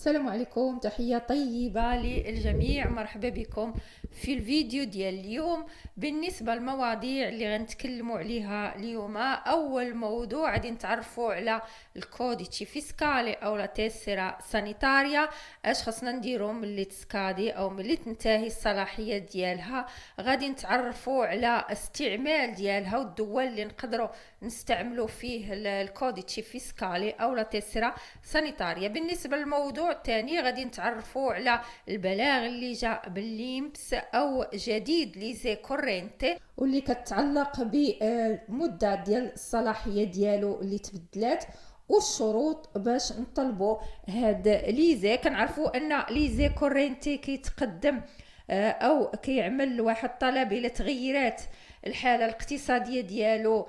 السلام عليكم، تحية طيبة للجميع. مرحبا بكم في الفيديو ديال اليوم. بالنسبة للمواضيع اللي غنتكلموا عليها اليوم، أول موضوع غادي نتعرفوا على الكوديتشي فيسكالي أو لا تيسيرا سانيتاريا. اش خصنا نديرو ملي تسكادي أو ملي تنتهي الصلاحية ديالها. غادي نتعرفوا على استعمال ديالها والدول اللي نقدروا نستعملوا فيه الكوديتشي فيسكالي أو لا تيسيرا سانيتاريا. بالنسبة للموضوع الثاني غادي نتعرفوا على البلاغ اللي جاء بالليمبس او جديد ليزي كورينتي واللي كتعلق بمده ديال الصلاحيه ديالو اللي تبدلات والشروط باش نطلبوا هاد ليزي. كنعرفوا ان ليزي كورينتي كيتقدم او كيعمل واحد طلب الى تغييرات الحاله الاقتصاديه ديالو،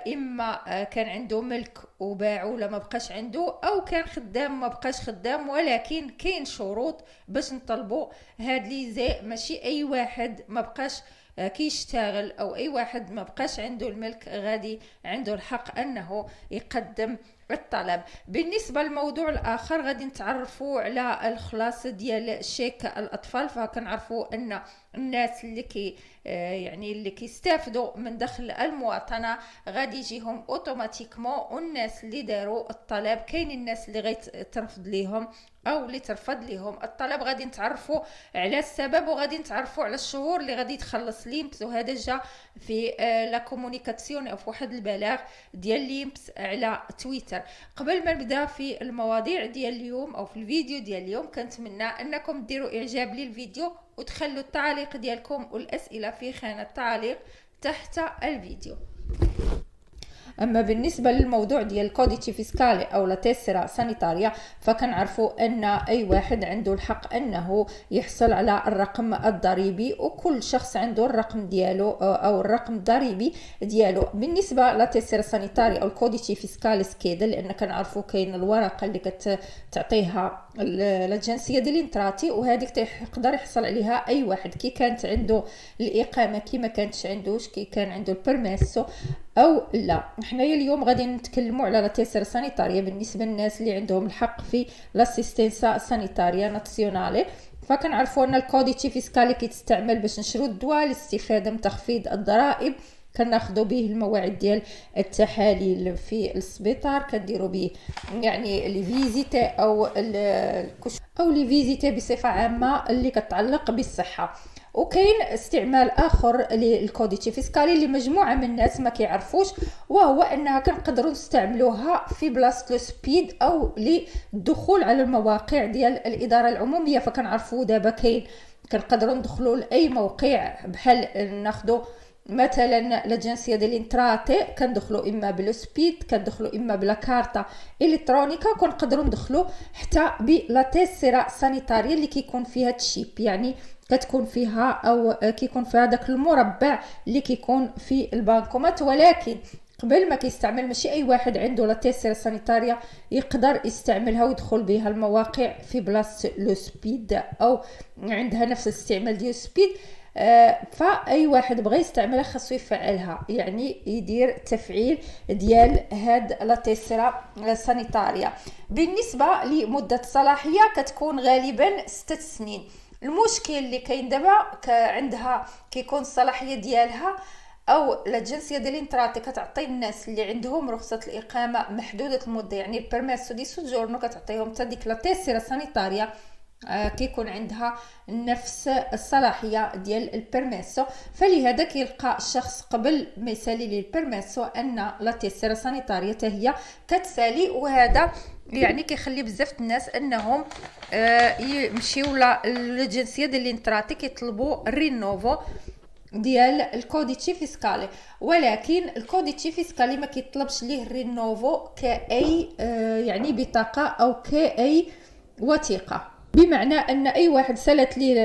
اما كان عنده ملك وباعه ولا ما بقاش عنده، او كان خدام ما بقاش خدام، ولكن كاين شروط باش نطلبوا هاد ليزي. ماشي اي واحد ما بقاش كيشتغل او اي واحد ما بقاش عنده الملك غادي عنده الحق انه يقدم الطلب. بالنسبه للموضوع الاخر غادي نتعرفوا على الخلاص ديال شيك الاطفال. فكنعرفوا ان الناس اللي يعني اللي كيستافدوا من دخل المواطنه غادي يجيهم اوتوماتيكمون، والناس اللي داروا الطلب كاين الناس اللي غيترفض ليهم او اللي ترفض لهم الطلب. غادي نتعرفوا على السبب وغادي نتعرفوا على الشهور اللي غادي تخلص ليمبس، وهذا جا في لا كومونيكاسيون او في واحد البلاغ ديال ليمبس على تويتر. قبل ما نبدا في المواضيع ديال اليوم او في الفيديو ديال اليوم، كنتمنى انكم ديروا اعجاب للفيديو وتخلوا التعليق ديالكم والاسئله في خانه التعليق تحت الفيديو. اما بالنسبه للموضوع ديال الكوديتشي فيسكالي او لا تيسيرا سانيتاريا، فكنعرفوا ان اي واحد عنده الحق انه يحصل على الرقم الضريبي، وكل شخص عنده الرقم ديالو او الرقم الضريبي ديالو. بالنسبه لا تيسيرا سانيتاريا او الكوديتشي فيسكالي سكيدا، لان كنعرفوا كاين الورقه اللي كتعطيها الجنسيه ديال الانتراتي، وهذيك يقدر يحصل عليها اي واحد كي كانت عنده الاقامه كي ما كانتش عندوش، كي كان عنده البرميسو او لا. حنايا اليوم غادي نتكلموا على لا تيسيرا سانيتاريا بالنسبه للناس اللي عندهم الحق في لاسيستنسا سانيتاريا ناسيونالي. فكنعرفوا ان الكوديتشي فيسكالي كيتستعمل باش نشرو الدواء الاستفاده من تخفيض الضرائب. كناخذوا به المواعيد ديال التحاليل في السبيطار، كنديروا به يعني لي فيزيتي او لي فيزيتي بصفه عامه اللي كتعلق بالصحه. وكاين استعمال اخر للكوديتشي فيسكالي اللي مجموعه من الناس ما كيعرفوش، وهو انها كنقدروا نستعملوها في بلاصه لو سبيد او للدخول على المواقع ديال الاداره العموميه. فكنعرفوا دابا كنقدروا ندخلوا لاي موقع، بحال ناخذوا مثلا الجنسيه ديال الانتراتي كندخلوا اما بلو سبيد، كندخلوا اما بلا كارتا الكترونيكا، كنقدروا ندخلوا حتى بلا تيسيرا سانيتاريا اللي كيكون فيها تشيب، يعني كتكون فيها او كيكون فيها داك المربع اللي كيكون في البنكومات. ولكن قبل ما كيستعمل ماشي اي واحد عنده لا تيسيرا سانيتاريا يقدر يستعملها ويدخل بها المواقع في بلاصه لو سبيد او عندها نفس الاستعمال ديال سبيد. فاي واحد بغى يستعملها خاصو يفعلها، يعني يدير تفعيل ديال هاد لا تيسيرا سانيتاريا. بالنسبه لمده الصلاحيه كتكون غالبا 6 سنين. المشكل اللي كاين دابا عندها كيكون الصلاحيه ديالها او الجنسيه ديال الانتراتي كتعطي الناس اللي عندهم رخصه الاقامه محدوده المده، يعني البرميسو دي سوجورنو كتعطيهم حتى ديك لا تيسيرا سانيتاريا كيكون عندها نفس الصلاحيه ديال البرميسو. فلهذا كيلقى الشخص قبل ما يسالي ليه البرميسو ان لا تيسيرا سانيتاريا حتى هي كتسالي، وهذا يعني كيخلي بزاف الناس انهم يمشيو للجنسيه ديال الانتراتي كيطلبوا الرينوفو ديال الكوديتشي فيسكالي. ولكن الكوديتشي فيسكالي ما كيطلبش ليه الرينوفو كاي يعني بطاقه او كاي وثيقه. بمعنى ان اي واحد سالت لي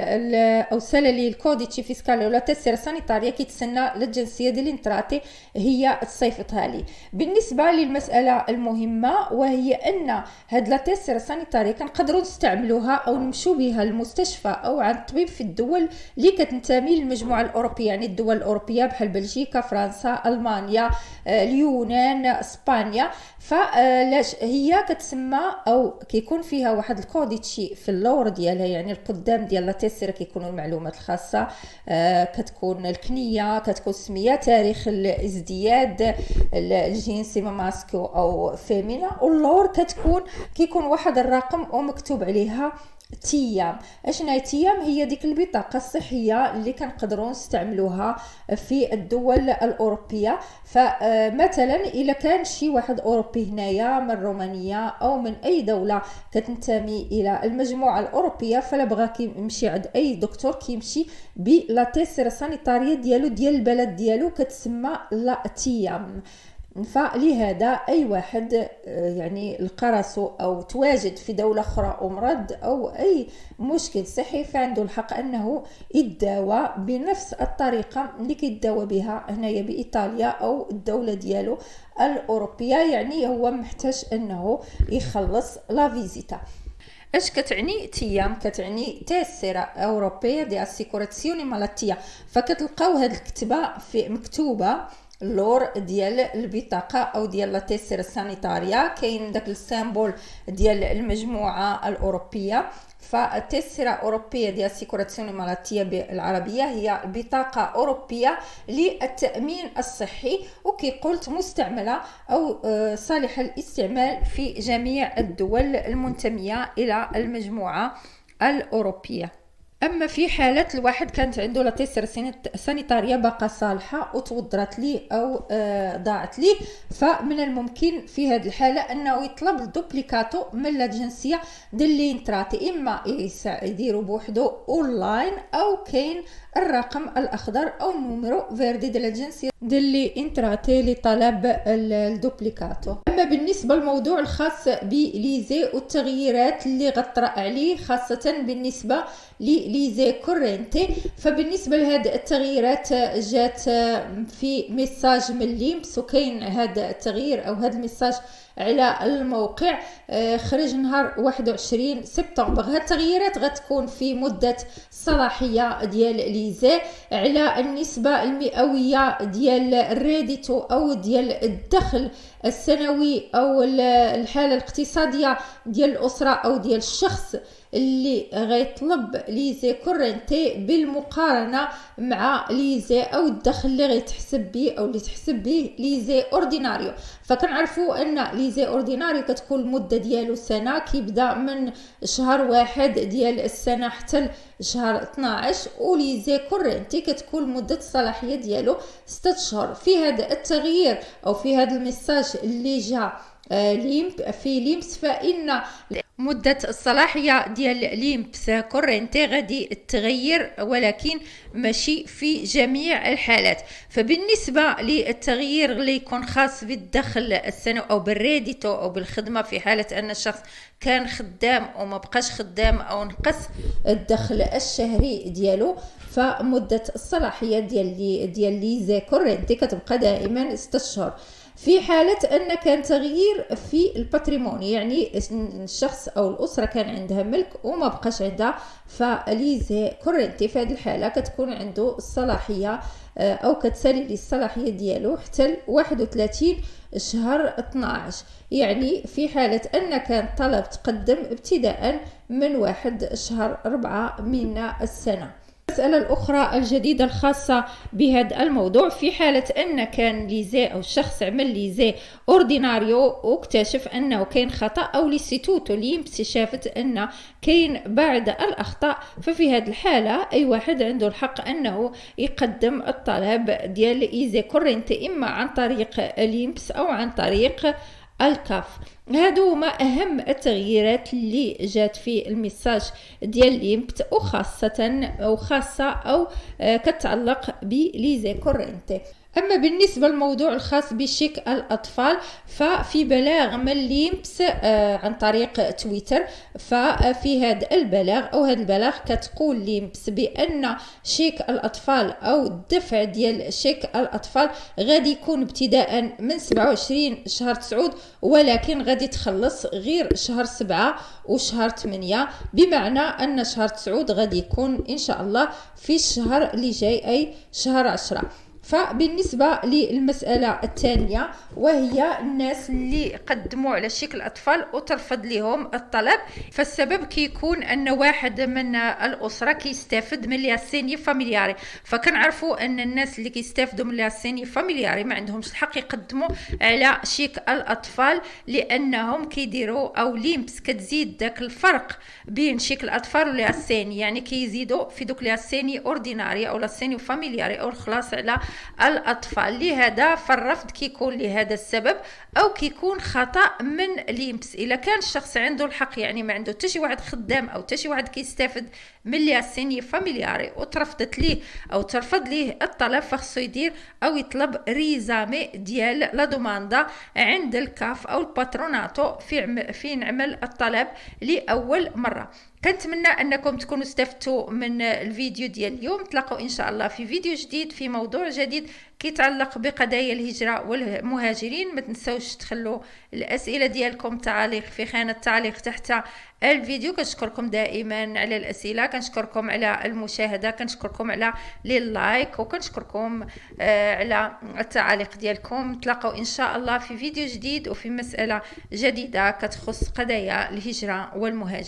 او سال لي الكوديتشي فيسكال ولا تسير سانيتاريا كيتسنى للجنسيه ديال الانتراتي هي تصيفطها لي. بالنسبه للمساله المهمه وهي ان هاد لا تسير سانيتاريا كنقدروا نستعملوها او نمشوا بها للمستشفى او عند الطبيب في الدول اللي كتنتمي للمجموعه الاوروبيه، يعني الدول الاوروبيه بحال بلجيكا، فرنسا، المانيا، اليونان، اسبانيا. فلاش هي كتسمى او كيكون فيها واحد الكوديتشي في اللور ديالها، يعني القدام ديال لا تيسير كيكونوا المعلومات الخاصه، كتكون الكنيه، كتكون السميه، تاريخ الازدياد، الجنسي ماسكو او فيمينا، واللور كيكون واحد الرقم ومكتوب عليها تيام. اشنا تيام؟ هي ديك البطاقه الصحيه اللي كنقدروا نستعملوها في الدول الاوروبيه. فمثلا الا كان شي واحد اوروبي هنايا من رومانيا او من اي دوله كتنتمي الى المجموعه الاوروبيه، فلا بغى كيمشي عند اي دكتور كيمشي بلا تيسير سانيتاريا ديالو ديال البلد ديالو كتسمى لا تيام. فلهذا اي واحد يعني لقى راسو او تواجد في دوله اخرى ومرض او اي مشكل صحي فعنده الحق انه يداوى بنفس الطريقه اللي كيداوى بها هنايا بايطاليا او الدوله ديالو الاوروبيه، يعني هو محتاج انه يخلص لا فيزيتا. اش كتعني تيام؟ كتعني تيسيرا اوروبيه دي اسيكوراسيوني مالاتيا. فكتلقاو هاد الكتبه في مكتوبه اللور ديال البطاقه او ديال لا تيسير سانيتاريا، كاين داك السيمبول ديال المجموعه الاوروبيه. فالتيسيرا اوروبيه ديال اسيكوراسيوني مالاتيا بالعربيه هي بطاقه اوروبيه للتامين الصحي، وكيقولت مستعمله او صالحه للاستعمال في جميع الدول المنتميه الى المجموعه الاوروبيه. اما في حاله الواحد كانت عنده لا تيسير سانيتاريا باقا صالحه وتوضرت ليه او ضاعت ليه، فمن الممكن في هذه الحاله انه يطلب الدوبليكاتو من لا جنسيه ديال لينتراتي، اما يديروا بوحدو اونلاين او كاين الرقم الاخضر او النوميرو فيردي ديال الجنسيه ديال لي انتراتي لطلب الدوبليكاتو. اما بالنسبه للموضوع الخاص بليزي والتغييرات اللي غطرأ عليه خاصه بالنسبه ليزي كورنتي، فبالنسبه لهذه التغييرات جات في ميساج من ليمبس، وكاين هذا التغيير او هذا الميساج على الموقع خرج نهار 21 سبتمبر. هاد التغييرات غتكون في مدة الصلاحية ديال ليزي على النسبة المئوية ديال الريديتو او ديال الدخل السنوي او الحالة الاقتصادية ديال الأسرة او ديال الشخص اللي غيطلب ليزي كورنتي بالمقارنه مع ليزي او الدخل اللي غيتحسب به او اللي تحسب به ليزي اورديناريو. فكنعرفوا ان ليزي اورديناريو كتكون المده ديالو سنه، كيبدا من شهر 1 ديال السنه حتى شهر 12، وليزي كورنتي كتكون مده الصلاحيه ديالو 6 شهور. في هذا التغيير او في هذا الميساج اللي جا في ليمبس، فإن مدة الصلاحية ديال ليمبس كورنتي غادي تغير ولكن ماشي في جميع الحالات. فبالنسبة للتغيير اللي يكون خاص بالدخل السنوي أو بالريديتو أو بالخدمة في حالة أن الشخص كان خدام أو ما بقاش خدام أو نقص الدخل الشهري ديالو، فمدة الصلاحية ديال ليزي كورنتي كتبقى دائما 6 شهور. في حالة أن كان تغيير في الباتريموني، يعني الشخص أو الأسرة كان عندها ملك وما بقاش عندها، فليزي كورنتي في هذه الحالة كتكون عنده الصلاحية أو كتسالي لي الصلاحية ديالو حتى 31 شهر 12. يعني في حالة أن كان طلب تقدم ابتداء من 1 شهر 4 من السنة. المسألة الأخرى الجديدة الخاصة بهذا الموضوع، في حالة أن كان ليزي أو الشخص عمل ليزي أورديناريو واكتشف أنه كاين خطأ أو ليستيتوتو ليمبس شافت أن كاين بعض الأخطاء، ففي هذه الحالة أي واحد عنده الحق أنه يقدم الطلب ديال ليزي كورنتي إما عن طريق ليمبس أو عن طريق الكاف. هادو هما اهم التغييرات اللي جات في الميساج ديال ليمبت وخاصه او كتعلق بليزي كورنتي. أما بالنسبة للموضوع الخاص بشيك الأطفال، ففي بلاغ من ليمبس عن طريق تويتر، ففي هذا البلاغ أو هذا البلاغ كتقول ليمبس بأن شيك الأطفال أو الدفع ديال شيك الأطفال غادي يكون ابتداء من 27 شهر 9، ولكن غادي تخلص غير شهر 7 وشهر 8، بمعنى أن شهر 9 غادي يكون إن شاء الله في الشهر اللي جاي أي شهر 10. فبالنسبة للمسألة الثانية وهي الناس اللي قدموا على شيك الأطفال وترفض لهم الطلب، فالسبب كيكون أن واحد من الأسرة كيستافد من لاسيني فاميلياري. فكنعرفوا أن الناس اللي كيستافدوا من لاسيني فاميلياري ما عندهمش الحق يقدموا على شيك الأطفال، لأنهم كيديروا أو ليمبس كتزيد داك الفرق بين شيك الأطفال ولاسيني، يعني كيزيدوا في دوك لاسيني أورديناري أو لاسيني فاميلياري أو الخلاص على الأطفال. لهذا فالرفض كيكون لهذا السبب أو كيكون خطأ من ليمبس. إلا كان الشخص عنده الحق، يعني ما عنده حتى شي واحد خدام أو حتى شي واحد كيستافد من لاسيني فاميلياري وترفضت ليه أو ترفض ليه الطلب، فخصو يدير أو يطلب ريزامي ديال لا دوماندا عند الكاف أو الباتروناتو في نعمل الطلب لأول مرة. كنتمنى انكم تكونوا استفدتوا من الفيديو ديال اليوم. تلاقوا ان شاء الله في فيديو جديد في موضوع جديد كيتعلق بقضايا الهجرة والمهاجرين. ما تنسوش تخلوا الاسئله ديالكم تعاليق في خانه التعليق تحت الفيديو. كنشكركم دائما على الاسئله، كنشكركم على المشاهده، كنشكركم على اللايك، وكنشكركم على التعاليق ديالكم. تلاقوا ان شاء الله في فيديو جديد وفي مساله جديده كتخص قضايا الهجرة والمهاجرين.